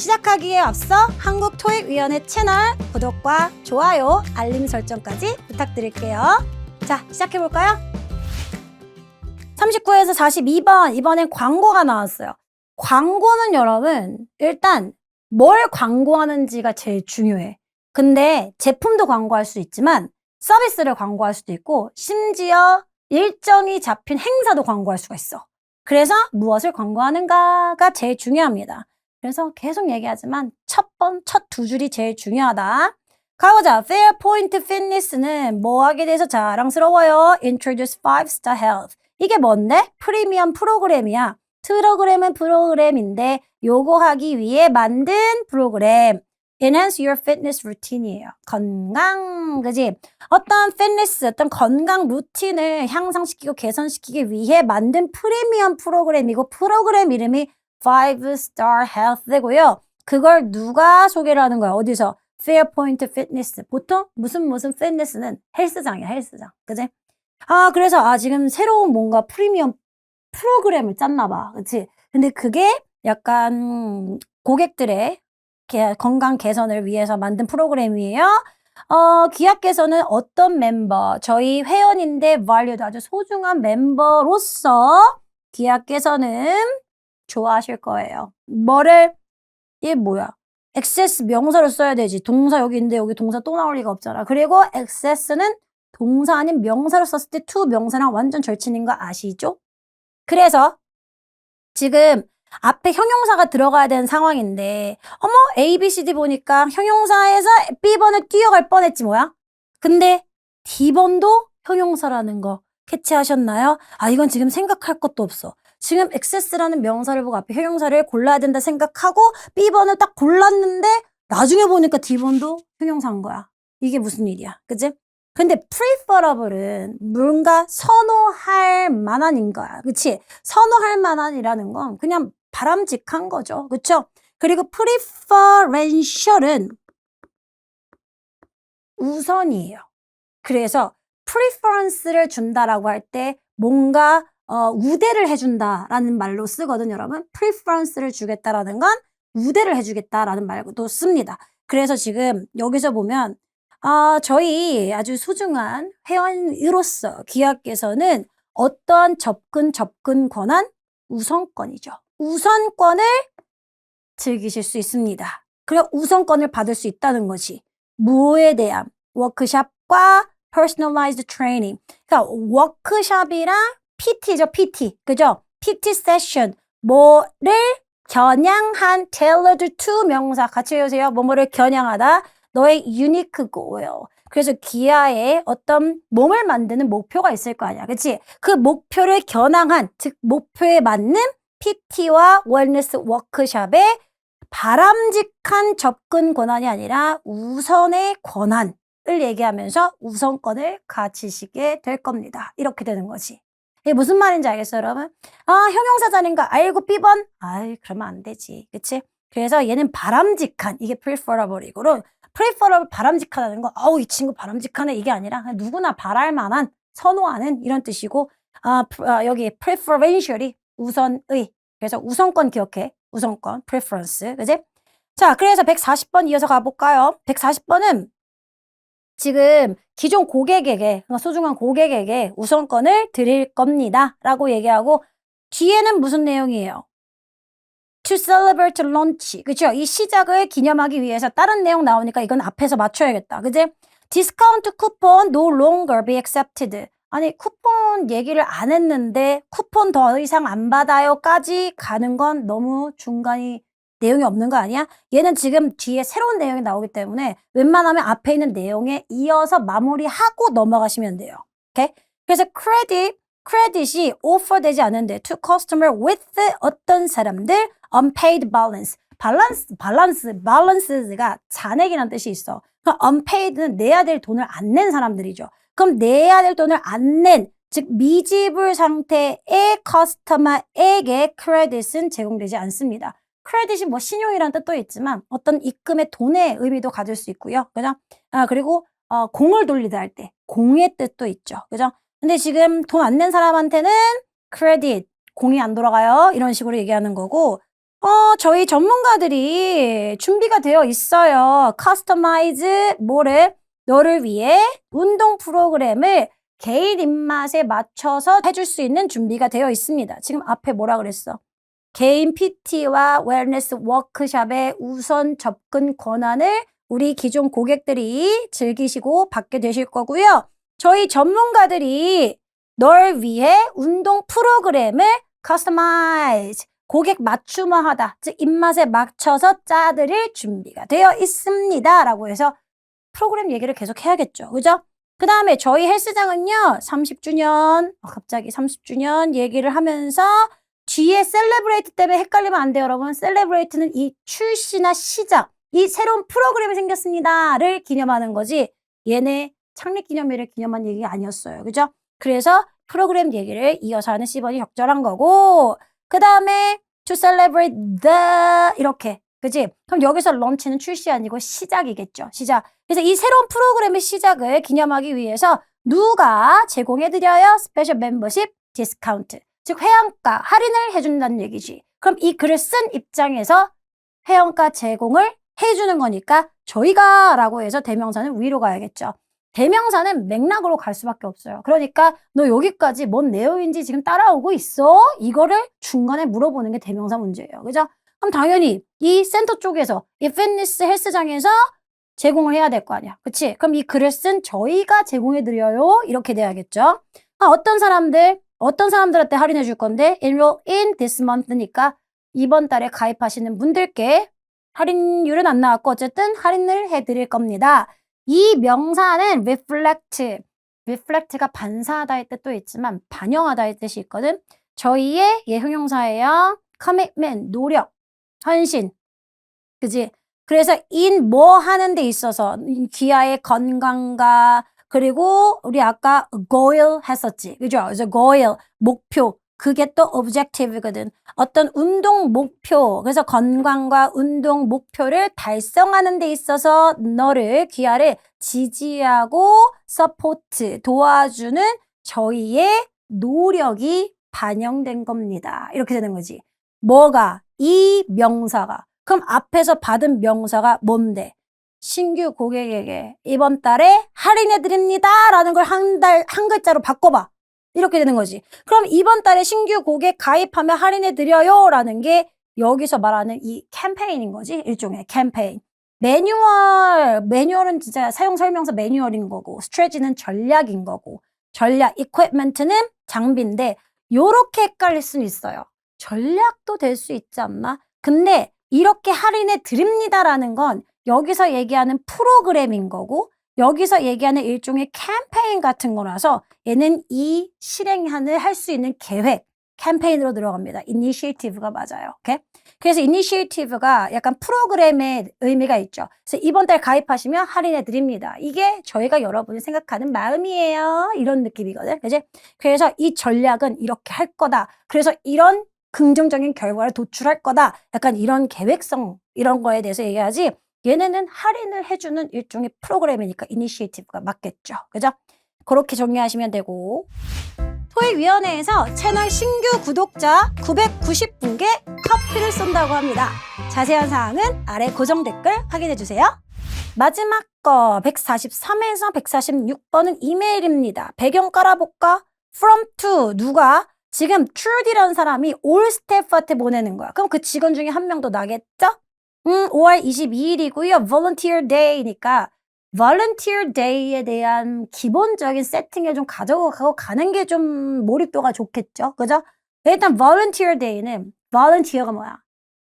시작하기에 앞서 한국토익위원회 채널 구독과 좋아요, 알림 설정까지 부탁드릴게요. 자, 시작해볼까요? 39에서 42번, 이번엔 광고가 나왔어요. 광고는 여러분, 일단 뭘 광고하는지가 제일 중요해. 근데 제품도 광고할 수 있지만 서비스를 광고할 수도 있고 심지어 일정이 잡힌 행사도 광고할 수가 있어. 그래서 무엇을 광고하는가가 제일 중요합니다. 그래서 계속 얘기하지만 첫 두 줄이 제일 중요하다. 가보자. Fairpoint Fitness는 뭐 하게 돼서 자랑스러워요? Introduce 5-star health. 이게 뭔데? 프리미엄 프로그램이야. 프로그램은 프로그램인데 요거 하기 위해 만든 프로그램. Enhance your fitness routine이에요. 건강, 그지? 어떤 fitness, 어떤 건강 루틴을 향상시키고 개선시키기 위해 만든 프리미엄 프로그램이고 프로그램 이름이 5-star health고요. 그걸 누가 소개를 하는 거야? 어디서? Fairpoint Fitness. 보통 무슨 fitness는 헬스장이야, 헬스장. 그지? 그래서 지금 새로운 뭔가 프리미엄 프로그램을 짰나 봐. 그치? 근데 그게 약간 고객들의 건강 개선을 위해서 만든 프로그램이에요. 기업께서는 어떤 멤버, 저희 회원인데 valued 아주 소중한 멤버로서 기업께서는 좋아하실 거예요. 이게 뭐야? access 명사를 써야 되지. 동사 여기 있는데 여기 동사 또 나올 리가 없잖아. 그리고 access는 동사 아닌 명사를 썼을 때 to 명사랑 완전 절친인 거 아시죠? 그래서 지금 앞에 형용사가 들어가야 되는 상황인데 어머 A, B, C, D 보니까 형용사에서 B번을 뛰어갈 뻔했지 뭐야? 근데 D번도 형용사라는 거 캐치하셨나요? 이건 지금 생각할 것도 없어. 지금 access라는 명사를 보고 앞에 형용사를 골라야 된다 생각하고 B번을 딱 골랐는데 나중에 보니까 D번도 형용사인 거야. 이게 무슨 일이야? 그치? 근데 preferable은 뭔가 선호할 만한인 거야. 그치? 선호할 만한이라는 건 그냥 바람직한 거죠. 그쵸? 그리고 preferential은 우선이에요. 그래서 preference를 준다라고 할 때 뭔가 우대를 해준다라는 말로 쓰거든, 여러분. preference를 주겠다라는 건 우대를 해주겠다라는 말도 씁니다. 그래서 지금 여기서 보면 저희 아주 소중한 회원으로서 기업께서는 어떠한 접근 권한? 우선권이죠. 우선권을 즐기실 수 있습니다. 그리고 우선권을 받을 수 있다는 것이 뭐에 대한 워크샵과 personalized training. 그러니까 워크샵이랑 PT죠, PT. 그죠? PT 세션. 뭐를 겨냥한 tailored to 명사 같이 해주세요. 뭐뭐를 겨냥하다. 너의 unique goal. 그래서 기아의 어떤 몸을 만드는 목표가 있을 거 아니야. 그치? 그 목표를 겨냥한, 즉 목표에 맞는 PT와 웰니스 워크샵의 바람직한 접근 권한이 아니라 우선의 권한을 얘기하면서 우선권을 가지시게 될 겁니다. 이렇게 되는 거지. 이게 무슨 말인지 알겠어요, 여러분? 형용사자리인가 알고 B번? 그러면 안 되지. 그치? 그래서 얘는 바람직한, 이게 preferable이고, preferable 바람직하다는 거, 이 친구 바람직하네, 이게 아니라 누구나 바랄 만한, 선호하는 이런 뜻이고, 여기 preferential이 우선의. 그래서 우선권 기억해. 우선권, preference. 그지? 자, 그래서 140번 이어서 가볼까요? 140번은 지금 기존 고객에게, 소중한 고객에게 우선권을 드릴 겁니다. 라고 얘기하고, 뒤에는 무슨 내용이에요? To celebrate launch. 그쵸? 이 시작을 기념하기 위해서 다른 내용 나오니까 이건 앞에서 맞춰야겠다. 그지? Discount coupon no longer be accepted. 아니, 쿠폰 얘기를 안 했는데 쿠폰 더 이상 안 받아요까지 가는 건 너무 중간이 내용이 없는 거 아니야? 얘는 지금 뒤에 새로운 내용이 나오기 때문에 웬만하면 앞에 있는 내용에 이어서 마무리하고 넘어가시면 돼요. 오케이? 그래서 크레딧이 offer 되지 않은데 to customer with 어떤 사람들 unpaid balance. balance가 잔액이라는 뜻이 있어. 그럼 unpaid는 내야 될 돈을 안 낸 사람들이죠. 그럼 내야 될 돈을 안 낸, 즉 미지불 상태의 커스터머에게 크레딧은 제공되지 않습니다. 크레딧이 뭐 신용이라는 뜻도 있지만 어떤 입금의 돈의 의미도 가질 수 있고요. 그죠? 그리고 공을 돌리다 할 때 공의 뜻도 있죠. 그죠? 근데 지금 돈 안 낸 사람한테는 크레딧, 공이 안 돌아가요. 이런 식으로 얘기하는 거고 저희 전문가들이 준비가 되어 있어요. 커스터마이즈 뭐를? 너를 위해 운동 프로그램을 개인 입맛에 맞춰서 해줄 수 있는 준비가 되어 있습니다. 지금 앞에 뭐라 그랬어? 개인 PT와 웰니스 워크숍의 우선 접근 권한을 우리 기존 고객들이 즐기시고 받게 되실 거고요. 저희 전문가들이 널 위해 운동 프로그램을 커스터마이즈 고객 맞춤화하다, 즉 입맛에 맞춰서 짜드릴 준비가 되어 있습니다. 라고 해서 프로그램 얘기를 계속 해야겠죠. 그죠? 그 다음에 저희 헬스장은요. 30주년, 갑자기 30주년 얘기를 하면서 뒤에 셀레브레이트 때문에 헷갈리면 안 돼요, 여러분. 셀레브레이트는 이 출시나 시작, 이 새로운 프로그램이 생겼습니다를 기념하는 거지 얘네 창립기념일을 기념한 얘기가 아니었어요. 그죠? 그래서 프로그램 얘기를 이어서 하는 C번이 적절한 거고 그 다음에 to celebrate the 이렇게 그지? 그럼 여기서 런치는 출시 아니고 시작이겠죠. 시작. 그래서 이 새로운 프로그램의 시작을 기념하기 위해서 누가 제공해드려요? 스페셜 멤버십 디스카운트. 즉 회원가 할인을 해준다는 얘기지. 그럼 이 글을 쓴 입장에서 회원가 제공을 해주는 거니까 저희가 라고 해서 대명사는 위로 가야겠죠. 대명사는 맥락으로 갈 수밖에 없어요. 그러니까 너 여기까지 뭔 내용인지 지금 따라오고 있어? 이거를 중간에 물어보는 게 대명사 문제예요. 그죠? 그럼 당연히 이 센터 쪽에서 이 피트니스 헬스장에서 제공을 해야 될 거 아니야. 그치? 그럼 이 글을 쓴 저희가 제공해드려요. 이렇게 돼야겠죠. 어떤 사람들한테 할인해 줄 건데 enroll in this month니까 이번 달에 가입하시는 분들께 할인율은 안 나왔고 어쨌든 할인을 해드릴 겁니다. 이 명사는 reflect가 반사하다의 뜻도 있지만 반영하다의 뜻이 있거든. 저희의 형용사예요. commitment, 노력, 헌신. 그지? 그래서 in 뭐 하는 데 있어서 기아의 건강과 그리고 우리 아까 goal 했었지. 그죠? 그래서 goal, 목표. 그게 또 objective거든. 어떤 운동 목표, 그래서 건강과 운동 목표를 달성하는 데 있어서 너를, 기아를 지지하고 support, 도와주는 저희의 노력이 반영된 겁니다. 이렇게 되는 거지. 뭐가? 이 명사가. 그럼 앞에서 받은 명사가 뭔데? 신규 고객에게 이번 달에 할인해드립니다. 라는 걸 한 글자로 바꿔봐. 이렇게 되는 거지. 그럼 이번 달에 신규 고객 가입하면 할인해드려요. 라는 게 여기서 말하는 이 캠페인인 거지. 일종의 캠페인. 매뉴얼은 진짜 사용설명서 매뉴얼인 거고 스트레지는 전략인 거고 전략, equipment는 장비인데 요렇게 헷갈릴 수는 있어요. 전략도 될 수 있지 않나? 근데 이렇게 할인해 드립니다라는 건 여기서 얘기하는 프로그램인 거고 여기서 얘기하는 일종의 캠페인 같은 거라서 얘는 이 실행을 할 수 있는 계획, 캠페인으로 들어갑니다. initiative가 맞아요. 오케이? 그래서 initiative가 약간 프로그램의 의미가 있죠. 그래서 이번 달 가입하시면 할인해 드립니다. 이게 저희가 여러분이 생각하는 마음이에요. 이런 느낌이거든. 그지? 그래서 이 전략은 이렇게 할 거다. 그래서 이런 긍정적인 결과를 도출할 거다. 약간 이런 계획성 이런 거에 대해서 얘기하지 얘네는 할인을 해주는 일종의 프로그램이니까 이니시에이티브가 맞겠죠. 그죠? 그렇게 정리하시면 되고 토익위원회에서 채널 신규 구독자 990분께 커피를 쏜다고 합니다. 자세한 사항은 아래 고정 댓글 확인해주세요. 마지막 거 143에서 146번은 이메일입니다. 배경 깔아볼까? From to 누가? 지금 트루디라는 사람이 올 스태프한테 보내는 거야. 그럼 그 직원 중에 한 명도 나겠죠? 5월 22일이고요. Volunteer Day니까 Volunteer Day에 대한 기본적인 세팅을 좀 가져가고 가는 게 좀 몰입도가 좋겠죠? 그죠? 일단 Volunteer Day는 Volunteer가 뭐야?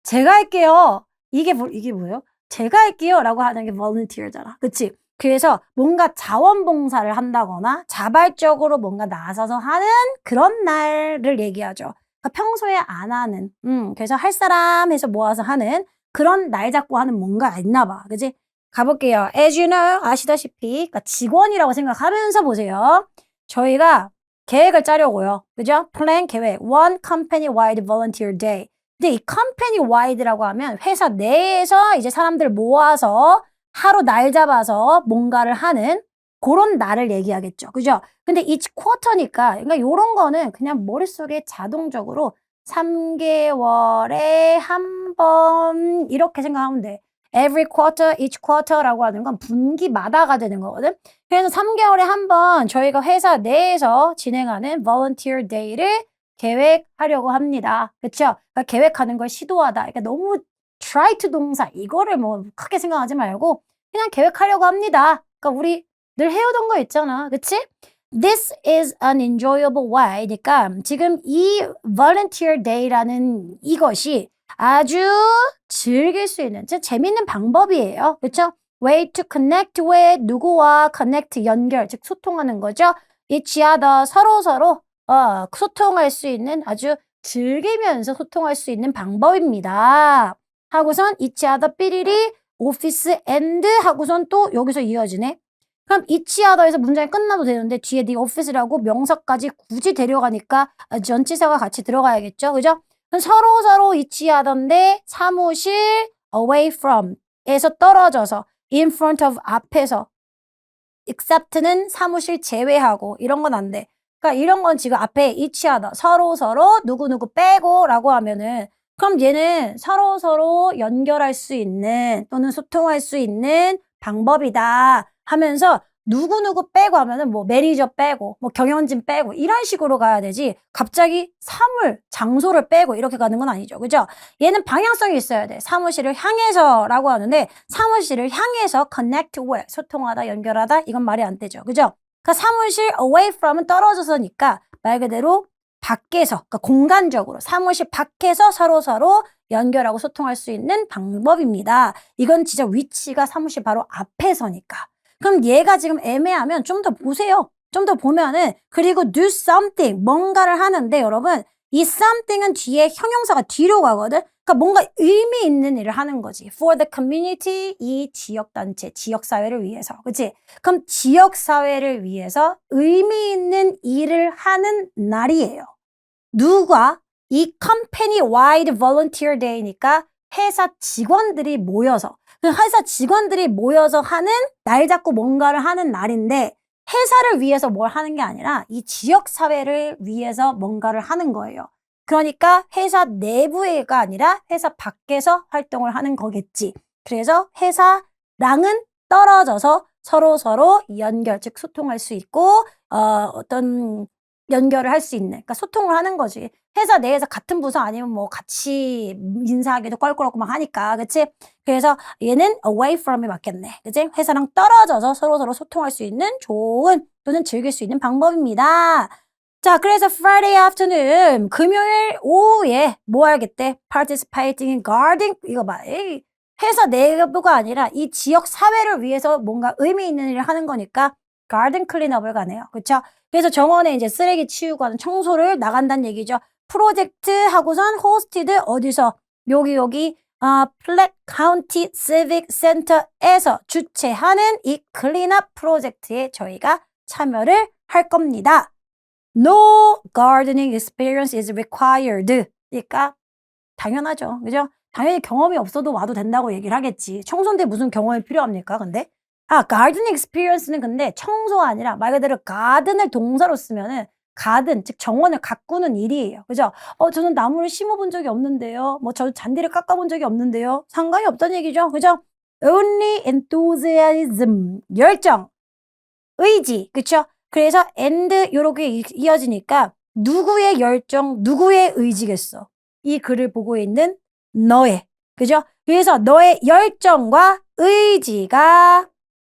제가 할게요. 이게 뭐예요? 제가 할게요 라고 하는 게 Volunteer잖아. 그치? 그래서 뭔가 자원봉사를 한다거나 자발적으로 뭔가 나서서 하는 그런 날을 얘기하죠. 그러니까 평소에 안 하는 그래서 할 사람 해서 모아서 하는 그런 날 잡고 하는 뭔가 있나 봐. 그지? 가볼게요. As you know, 아시다시피 그러니까 직원이라고 생각하면서 보세요. 저희가 계획을 짜려고요. 그죠? 플랜 계획. One company wide volunteer day. 근데 이 company wide라고 하면 회사 내에서 이제 사람들 모아서 하루 날 잡아서 뭔가를 하는 그런 날을 얘기하겠죠. 그죠? 근데 each quarter니까 그러니까 요런 거는 그냥 머릿속에 자동적으로 3개월에 한 번 이렇게 생각하면 돼. Every quarter, each quarter라고 하는 건 분기마다가 되는 거거든. 그래서 3개월에 한 번 저희가 회사 내에서 진행하는 volunteer day를 계획하려고 합니다. 그쵸? 그러니까 계획하는 걸 시도하다. 그러니까 너무 try to 동사 이거를 뭐 크게 생각하지 말고 그냥 계획하려고 합니다. 그러니까 우리 늘 해오던 거 있잖아. 그치? This is an enjoyable way. 그러니까 지금 이 volunteer day라는 이것이 아주 즐길 수 있는 재밌는 방법이에요. 그렇죠? Way to connect with 누구와 connect 연결 즉 소통하는 거죠. each other 서로 소통할 수 있는 아주 즐기면서 소통할 수 있는 방법입니다. 하고선 each other 삐리리 office and 하고선 또 여기서 이어지네. 그럼 each other에서 문장이 끝나도 되는데 뒤에 the office라고 명사까지 굳이 데려가니까 전치사가 같이 들어가야겠죠. 그죠? 서로 each other인데 사무실 away from 에서 떨어져서 in front of 앞에서 except는 사무실 제외하고 이런 건 안 돼. 그러니까 이런 건 지금 앞에 each other 서로 누구누구 빼고 라고 하면은 그럼 얘는 서로 연결할 수 있는 또는 소통할 수 있는 방법이다 하면서 누구누구 빼고 하면은 뭐 매니저 빼고 뭐 경영진 빼고 이런 식으로 가야 되지 갑자기 사물, 장소를 빼고 이렇게 가는 건 아니죠. 그죠? 얘는 방향성이 있어야 돼. 사무실을 향해서 라고 하는데 사무실을 향해서 connect with 소통하다, 연결하다 이건 말이 안 되죠. 그죠? 그러니까 사무실 away from은 떨어져서니까 말 그대로 밖에서 그러니까 공간적으로 사무실 밖에서 서로 연결하고 소통할 수 있는 방법입니다. 이건 진짜 위치가 사무실 바로 앞에서니까. 그럼 얘가 지금 애매하면 좀 더 보세요. 좀 더 보면은 그리고 do something 뭔가를 하는데 여러분 이 something은 뒤에 형용사가 뒤로 가거든. 그러니까 뭔가 의미 있는 일을 하는 거지. For the community 이 지역단체, 지역사회를 위해서. 그치? 그럼 지역사회를 위해서 의미 있는 일을 하는 날이에요. 누가? 이 company wide volunteer day니까 회사 직원들이 모여서 회사 직원들이 모여서 하는 날 잡고 뭔가를 하는 날인데 회사를 위해서 뭘 하는 게 아니라 이 지역사회를 위해서 뭔가를 하는 거예요. 그러니까 회사 내부가 아니라 회사 밖에서 활동을 하는 거겠지. 그래서 회사랑은 떨어져서 서로 연결, 즉 소통할 수 있고 어떤 연결을 할 수 있는 그러니까 소통을 하는 거지. 회사 내에서 같은 부서 아니면 뭐 같이 인사하기도 껄끄럽고 막 하니까 그치? 그래서 얘는 away from이 맞겠네. 그치? 회사랑 떨어져서 서로 소통할 수 있는 좋은 또는 즐길 수 있는 방법입니다. 자, 그래서 Friday afternoon 금요일 오후에 뭐 하겠대? Participating in garden 이거 봐. 에이, 회사 내부가 아니라 이 지역 사회를 위해서 뭔가 의미 있는 일을 하는 거니까 garden cleanup을 가네요. 그쵸? 그래서 정원에 이제 쓰레기 치우고 하는 청소를 나간다는 얘기죠. 프로젝트 하고선 hosted 어디서? 여기 플랫 카운티 시빅 센터에서 주최하는 이 클린업 프로젝트에 저희가 참여를 할 겁니다. No gardening experience is required. 그러니까 당연하죠. 그죠? 당연히 경험이 없어도 와도 된다고 얘기를 하겠지. 청소인데 무슨 경험이 필요합니까? 근데 garden experience는 근데 청소가 아니라 말 그대로 garden을 동사로 쓰면은 가든 즉 정원을 가꾸는 일이에요. 그죠? 저는 나무를 심어본 적이 없는데요. 뭐 저 잔디를 깎아본 적이 없는데요. 상관이 없다는 얘기죠. 그죠? Only enthusiasm 열정, 의지, 그쵸? 그래서 and 요렇게 이어지니까 누구의 열정, 누구의 의지겠어? 이 글을 보고 있는 너의, 그죠? 그래서 너의 열정과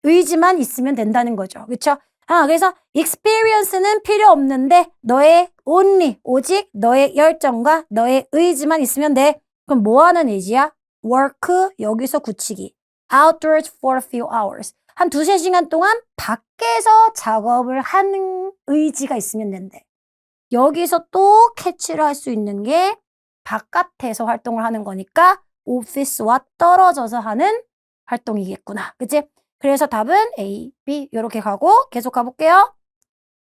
의지만 있으면 된다는 거죠. 그쵸? 그래서 experience는 필요 없는데 너의 only, 오직 너의 열정과 너의 의지만 있으면 돼. 그럼 뭐 하는 의지야? work, 여기서 굳히기. outdoors for a few hours. 한 2-3시간 동안 밖에서 작업을 하는 의지가 있으면 된대. 여기서 또 캐치를 할 수 있는 게 바깥에서 활동을 하는 거니까 오피스와 떨어져서 하는 활동이겠구나. 그치? 그래서 답은 A, B 이렇게 가고 계속 가볼게요.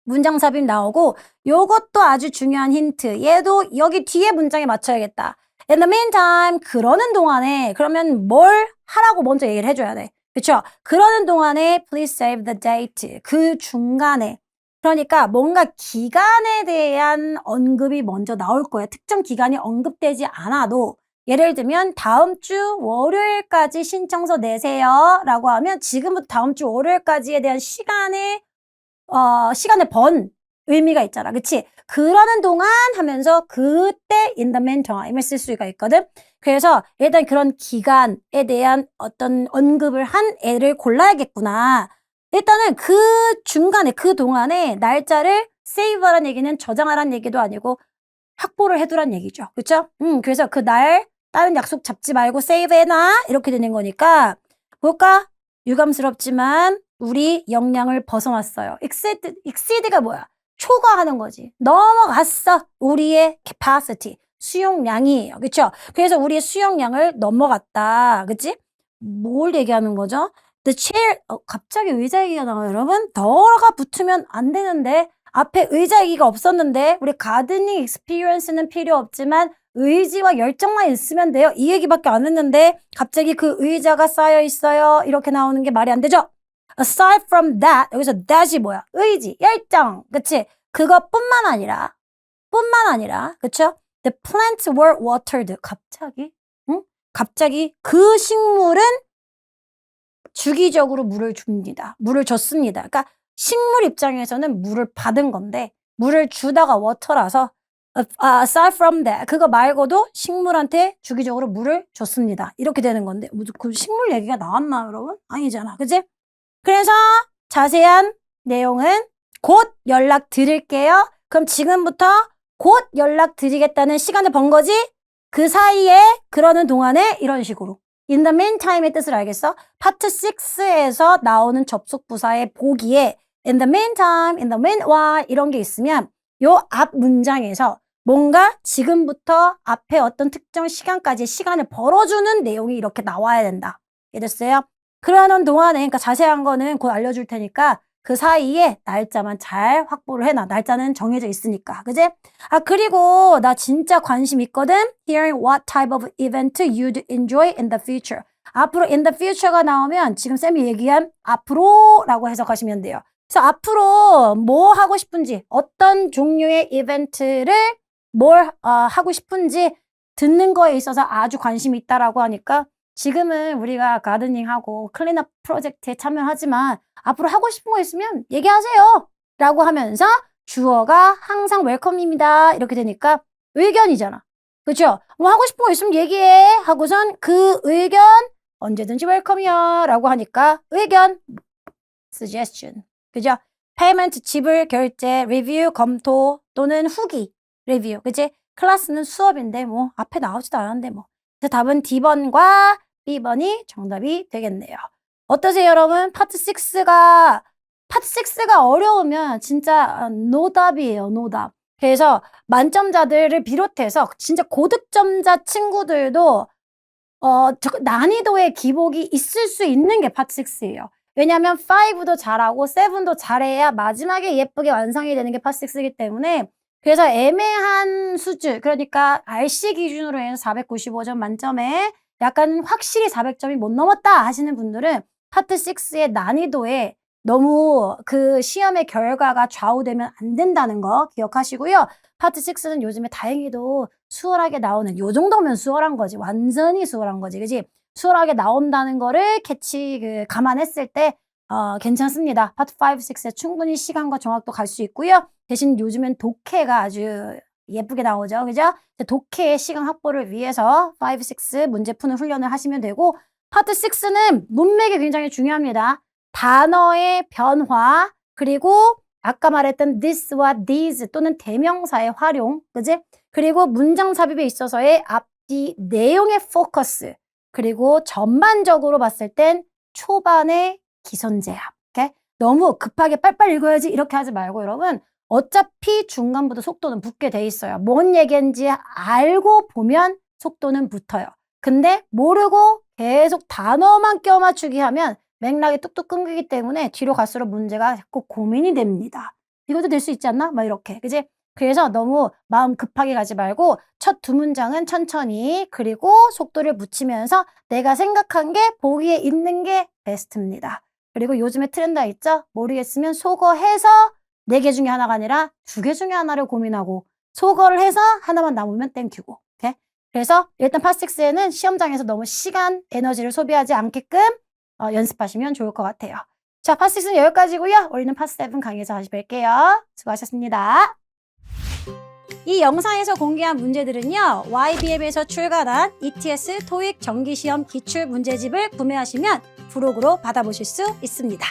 문장 삽입 나오고 요것도 아주 중요한 힌트. 얘도 여기 뒤에 문장에 맞춰야겠다. In the meantime, 그러는 동안에 그러면 뭘 하라고 먼저 얘기를 해줘야 돼. 그쵸? 그러는 동안에 please save the date. 그 중간에 그러니까 뭔가 기간에 대한 언급이 먼저 나올 거예요. 특정 기간이 언급되지 않아도 예를 들면 다음 주 월요일까지 신청서 내세요 라고 하면 지금부터 다음 주 월요일까지에 대한 시간을 번 의미가 있잖아. 그치? 그러는 동안 하면서 그때 in the meantime을 쓸 수가 있거든. 그래서 일단 그런 기간에 대한 어떤 언급을 한 애를 골라야겠구나. 일단은 그 중간에 그 동안에 날짜를 save하란 얘기는 저장하란 얘기도 아니고 확보를 해두란 얘기죠. 그쵸? 그래서 그 날 다른 약속 잡지 말고 save해놔 이렇게 되는 거니까 볼까? 유감스럽지만 우리 역량을 벗어났어요. exceed가 뭐야? 초과하는 거지. 넘어갔어. 우리의 capacity. 수용량이에요. 그쵸? 그래서 우리의 수용량을 넘어갔다. 그치? 뭘 얘기하는 거죠? The chair, 갑자기 의자 얘기가 나와요, 여러분. 더가 붙으면 안 되는데. 앞에 의자 얘기가 없었는데, 우리 가드닝 익스피리언스는 필요 없지만, 의지와 열정만 있으면 돼요. 이 얘기밖에 안 했는데, 갑자기 그 의자가 쌓여 있어요. 이렇게 나오는 게 말이 안 되죠? Aside from that, 여기서 that이 뭐야? 의지, 열정. 그치? 그것뿐만 아니라, 그쵸? The plants were watered. 갑자기? 응? 갑자기 그 식물은 주기적으로 물을 줍니다. 물을 줬습니다. 그러니까 식물 입장에서는 물을 받은 건데 물을 주다가 워터라서 aside from that 그거 말고도 식물한테 주기적으로 물을 줬습니다. 이렇게 되는 건데 그 식물 얘기가 나왔나 여러분? 아니잖아. 그치? 그래서 자세한 내용은 곧 연락 드릴게요. 그럼 지금부터 곧 연락 드리겠다는 시간을 번 거지? 그 사이에 그러는 동안에 이런 식으로 in the meantime의 뜻을 알겠어? 파트 6에서 나오는 접속 부사의 보기에 in the meantime, in the meanwhile 이런 게 있으면 요 앞 문장에서 뭔가 지금부터 앞에 어떤 특정 시간까지 시간을 벌어주는 내용이 이렇게 나와야 된다. 이해됐어요? 그러는 동안에 그러니까 자세한 거는 곧 알려줄 테니까 그 사이에 날짜만 잘 확보를 해놔. 날짜는 정해져 있으니까. 그지? 그리고 나 진짜 관심 있거든? Hearing what type of event you'd enjoy in the future. 앞으로 in the future가 나오면 지금 쌤이 얘기한 앞으로라고 해석하시면 돼요. 그래서 앞으로 뭐 하고 싶은지, 어떤 종류의 이벤트를 뭘 하고 싶은지 듣는 거에 있어서 아주 관심이 있다라고 하니까 지금은 우리가 가드닝하고 클린업 프로젝트에 참여하지만 앞으로 하고 싶은 거 있으면 얘기하세요 라고 하면서 주어가 항상 웰컴입니다 이렇게 되니까 의견이잖아. 그렇죠? 뭐 하고 싶은 거 있으면 얘기해 하고선 그 의견 언제든지 웰컴이야 라고 하니까 의견 suggestion 그죠? payment 지불 결제 review 검토 또는 후기 review 그치? 클래스는 수업인데 뭐 앞에 나오지도 않았는데 뭐 그래서 답은 D번과 B번이 정답이 되겠네요. 어떠세요 여러분? 파트 6가 어려우면 진짜 노답이에요. 노답. 그래서 만점자들을 비롯해서 진짜 고득점자 친구들도 난이도의 기복이 있을 수 있는 게 파트 6예요. 왜냐하면 5도 잘하고 7도 잘해야 마지막에 예쁘게 완성이 되는 게 파트 6이기 때문에 그래서 애매한 수준 그러니까 RC 기준으로 해서 495점 만점에 약간 확실히 400점이 못 넘었다 하시는 분들은 파트 6의 난이도에 너무 그 시험의 결과가 좌우되면 안 된다는 거 기억하시고요. 파트 6는 요즘에 다행히도 수월하게 나오는 요 정도면 수월한 거지. 완전히 수월한 거지. 그지? 수월하게 나온다는 거를 감안했을 때 괜찮습니다. 파트 5, 6에 충분히 시간과 정확도 갈 수 있고요. 대신 요즘엔 독해가 아주 예쁘게 나오죠. 그죠? 독해의 시간 확보를 위해서 5, 6 문제 푸는 훈련을 하시면 되고 파트 6는 문맥이 굉장히 중요합니다. 단어의 변화 그리고 아까 말했던 this와 these 또는 대명사의 활용 그지? 그리고 문장 삽입에 있어서의 앞뒤 내용의 포커스 그리고 전반적으로 봤을 땐 초반의 기선제압 오케이? 너무 급하게 빨빨 읽어야지 이렇게 하지 말고 여러분 어차피 중간부터 속도는 붙게 돼 있어요. 뭔 얘기인지 알고 보면 속도는 붙어요. 근데 모르고 계속 단어만 껴맞추기 하면 맥락이 뚝뚝 끊기기 때문에 뒤로 갈수록 문제가 자꾸 고민이 됩니다. 이것도 될 수 있지 않나? 막 이렇게. 그지? 그래서 너무 마음 급하게 가지 말고 첫 두 문장은 천천히 그리고 속도를 붙이면서 내가 생각한 게 보기에 있는 게 베스트입니다. 그리고 요즘에 트렌드가 있죠? 모르겠으면 속어해서 4개 중에 하나가 아니라 2개 중에 하나를 고민하고 소거를 해서 하나만 남으면 땡큐고. 오케이? 그래서 일단 파6에는 시험장에서 너무 시간, 에너지를 소비하지 않게끔 연습하시면 좋을 것 같아요. 자, 파6는 여기까지고요. 우리는 파7 강의에서 다시 뵐게요. 수고하셨습니다. 이 영상에서 공개한 문제들은요, YBM에서 출간한 ETS 토익 정기시험 기출문제집을 구매하시면 부록으로 받아보실 수 있습니다.